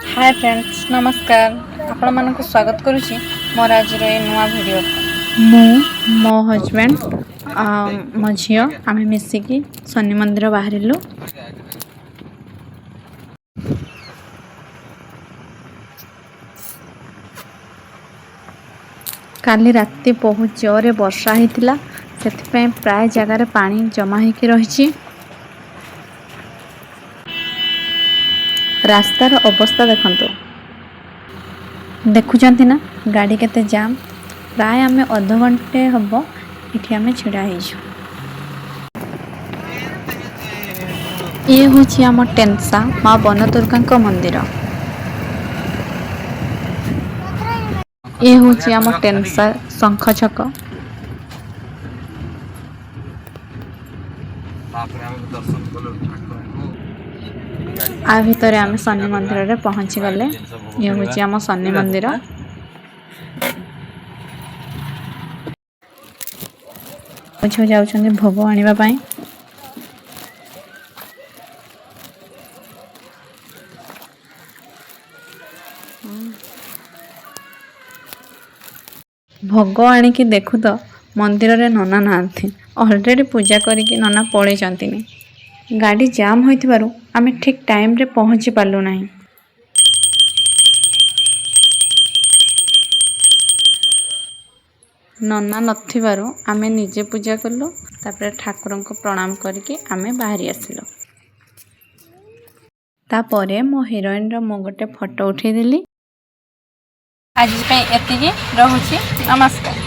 Hi friends नमस्कार आपण मानक स्वागत करुच्ची मोर आज नुआ वीडियो मो हजबैंड मो झी आम मिसिकी शनि मंदिर बाहरिलु काली राति बहुत जोरे वर्षा होता से प्राय जगार पानी जमा होकर रही। रास्तार अवस्था देखंतु देखुचंती ना गाड़ी केते जाम प्राय आम अध घंटे हम इठी आम छिड़ा होइछु। ये हूँ आम टेनसा माँ बनदुर्गा मंदिर। ये हूँ आम टेनसा शंख छक। आ भितर आम शनि मंदिर रे पहुँची गले। ये हूँ आम शनि मंदिर। झील जाउछन्ति भोग आनिबा पई। भोग आनिकी देखु तो मंदिर रे नना नांथि ऑलरेडी पूजा करिकी नना पळै चंतिनी। गाड़ी जाम होइथिबारु आमे ठीक टाइम रे पहुँची पारलु नाही। नना नथिबारु आमे निजे पूजा कलु तापर ठाकुर को प्रणाम करके आमे बाहरी आसिलु। तापरे मो हिरोइन रो मो गोटे फोटो उठेई देली। आज पे एतिकी रहुची नमस्कार।